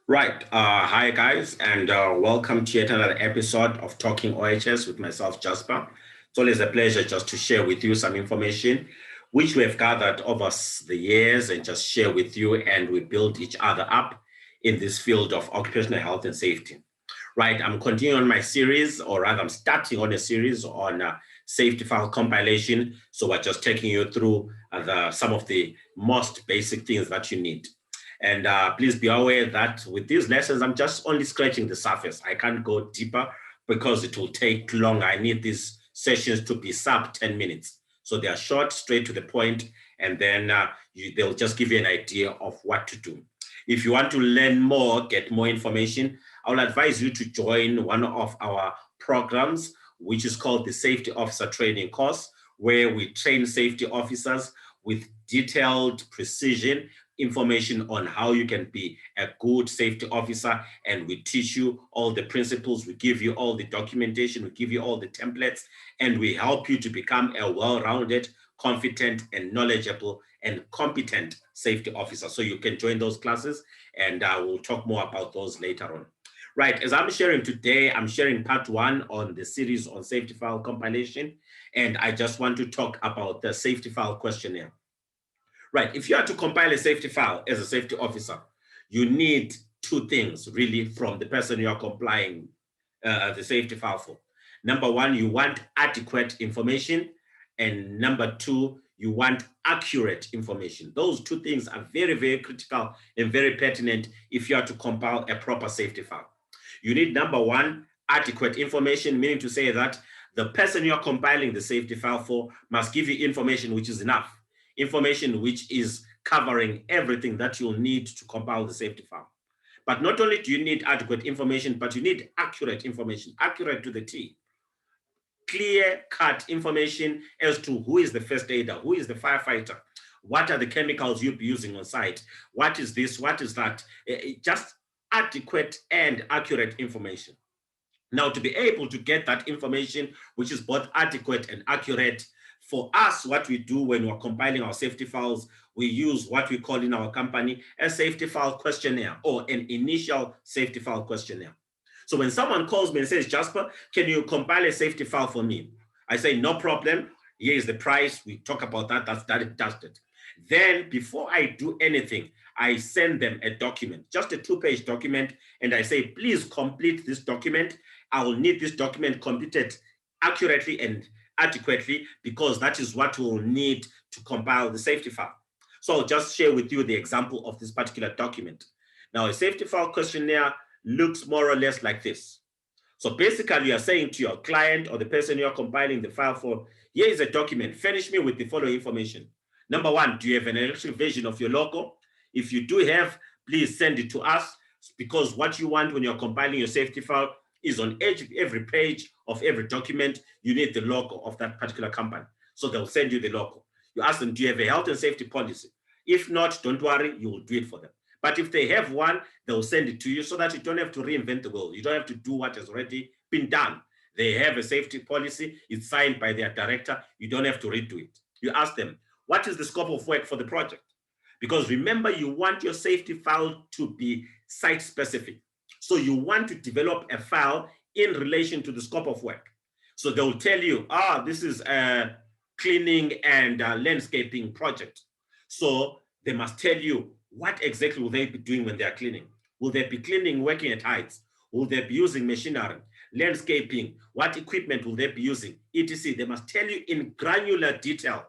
Right. Hi, guys, and welcome to yet another episode of Talking OHS with myself, Jasper. It's always a pleasure just to share with you some information which we have gathered over the years and just share with you, and we build each other up in this field of occupational health and safety. Right. I'm continuing my series, or rather, I'm starting on a series on safety file compilation. So we're just taking you through some of the most basic things that you need. And please be aware that with these lessons, I'm just only scratching the surface. I can't go deeper because it will take long. I need these sessions to be sub 10 minutes. So they are short, straight to the point, and then they'll just give you an idea of what to do. If you want to learn more, get more information, I will advise you to join one of our programs, which is called the Safety Officer Training Course, where we train safety officers with detailed precision information on how you can be a good safety officer, and we teach you all the principles, we give you all the documentation, we give you all the templates, and we help you to become a well-rounded, confident, and knowledgeable and competent safety officer. So you can join those classes, and we'll talk more about those later on. Right, as I'm sharing today, I'm sharing part one on the series on safety file compilation, and I just want to talk about the safety file questionnaire. Right, if you are to compile a safety file as a safety officer, you need two things really from the person you are compiling the safety file for. Number one, you want adequate information, and number two, you want accurate information. Those two things are very, very critical and very pertinent if you are to compile a proper safety file. You need, number one, adequate information, meaning to say that the person you are compiling the safety file for must give you information which is enough, information which is covering everything that you'll need to compile the safety file. But not only do you need adequate information, but you need accurate information, accurate to the T. Clear-cut information as to who is the first aider, who is the firefighter, what are the chemicals you'll be using on site, what is this, what is that, just adequate and accurate information. Now, to be able to get that information, which is both adequate and accurate, for us, what we do when we're compiling our safety files, we use what we call in our company a safety file questionnaire, or an initial safety file questionnaire. So when someone calls me and says, Jasper, can you compile a safety file for me? I say, no problem. Here is the price. We talk about that. That's dusted. Then before I do anything, I send them a document, just a 2-page document, and I say, please complete this document. I will need this document completed accurately and adequately, because that is what we'll need to compile the safety file. So I'll just share with you the example of this particular document. Now, a safety file questionnaire looks more or less like this. So basically, you're saying to your client or the person you're compiling the file for, here is a document, furnish me with the following information. Number one, do you have an electric version of your logo? If you do have, please send it to us, because what you want when you're compiling your safety file is on every page of every document, you need the logo of that particular company. So they'll send you the logo. You ask them, do you have a health and safety policy? If not, don't worry, you will do it for them. But if they have one, they'll send it to you so that you don't have to reinvent the wheel. You don't have to do what has already been done. They have a safety policy. It's signed by their director. You don't have to redo it. You ask them, what is the scope of work for the project? Because remember, you want your safety file to be site-specific. So you want to develop a file in relation to the scope of work. So they'll tell you, this is a cleaning and landscaping project. So they must tell you, what exactly will they be doing when they are cleaning? Will they be cleaning working at heights? Will they be using machinery? Landscaping? What equipment will they be using? etc. They must tell you in granular detail.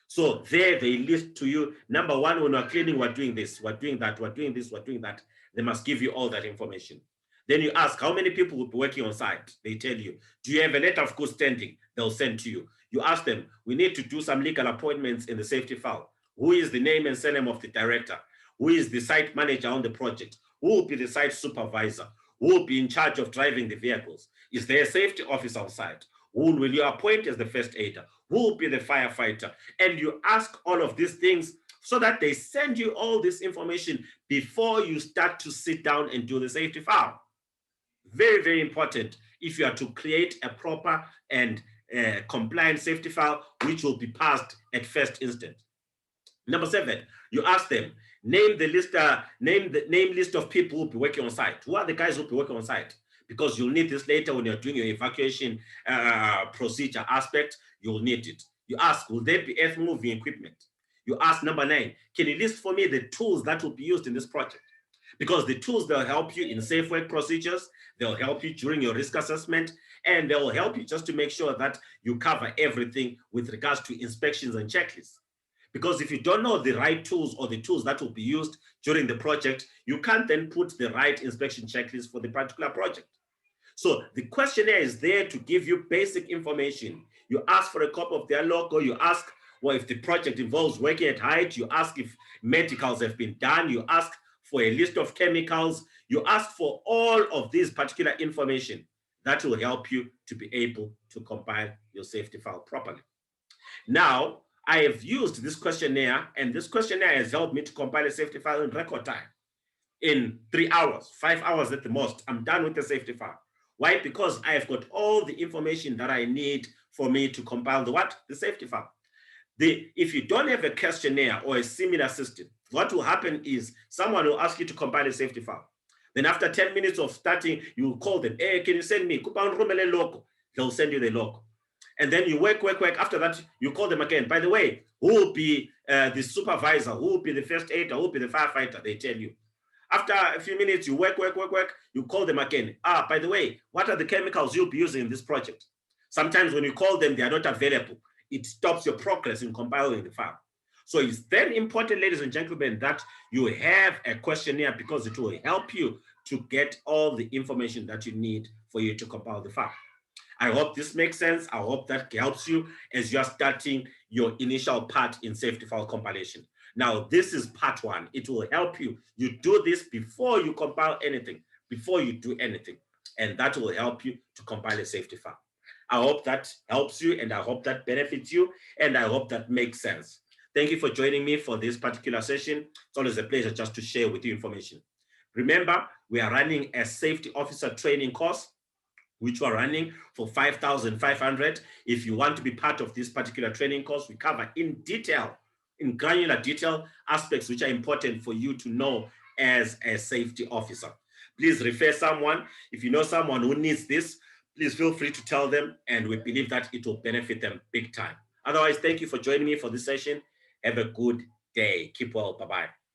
So there they list to you, number one, when we're cleaning, we're doing this, we're doing that, we're doing this, we're doing that. They must give you all that information. Then you ask, how many people will be working on site? They tell you. Do you have a letter of good standing? They'll send to you. You ask them, we need to do some legal appointments in the safety file. Who is the name and surname of the director? Who is the site manager on the project? Who will be the site supervisor? Who will be in charge of driving the vehicles? Is there a safety officer on site? Who will you appoint as the first aider? Who will be the firefighter? And you ask all of these things so that they send you all this information before you start to sit down and do the safety file. Very, very important if you are to create a proper and compliant safety file, which will be passed at first instance. Number 7, you ask them, Name the list, name list of people who will be working on site. Who are the guys who will be working on site? Because you'll need this later when you're doing your evacuation procedure aspect. You'll need it. You ask, will there be earth moving equipment? You ask number 9, can you list for me the tools that will be used in this project? Because the tools, they'll help you in safe work procedures, they'll help you during your risk assessment, and they'll help you just to make sure that you cover everything with regards to inspections and checklists. Because if you don't know the right tools or the tools that will be used during the project, you can't then put the right inspection checklist for the particular project. So the questionnaire is there to give you basic information. You ask for a copy of their logo, you ask, well, if the project involves working at height, you ask if medicals have been done, you ask for a list of chemicals, you ask for all of this particular information that will help you to be able to compile your safety file properly. Now, I have used this questionnaire, and this questionnaire has helped me to compile a safety file in record time. In 3 hours, 5 hours at the most, I'm done with the safety file. Why? Because I have got all the information that I need for me to compile the what? The safety file. If you don't have a questionnaire or a similar system, what will happen is someone will ask you to compile a safety file. Then after 10 minutes of starting, you will call them, hey, can you send me? They'll send you the logo. And then you work. After that, you call them again. By the way, who will be the supervisor? Who will be the first aider? Who will be the firefighter? They tell you. After a few minutes, you work. You call them again. By the way, what are the chemicals you'll be using in this project? Sometimes when you call them, they are not available. It stops your progress in compiling the file. So it's then important, ladies and gentlemen, that you have a questionnaire because it will help you to get all the information that you need for you to compile the file. I hope this makes sense. I hope that helps you as you're starting your initial part in safety file compilation. Now, this is part 1. It will help you. You do this before you compile anything, before you do anything, and that will help you to compile a safety file. I hope that helps you, and I hope that benefits you, and I hope that makes sense. Thank you for joining me for this particular session. It's always a pleasure just to share with you information. Remember, we are running a safety officer training course, which we're running for 5,500. If you want to be part of this particular training course, we cover in detail, in granular detail, aspects which are important for you to know as a safety officer. Please refer someone. If you know someone who needs this, please feel free to tell them, and we believe that it will benefit them big time. Otherwise, thank you for joining me for this session. Have a good day. Keep well. Bye-bye.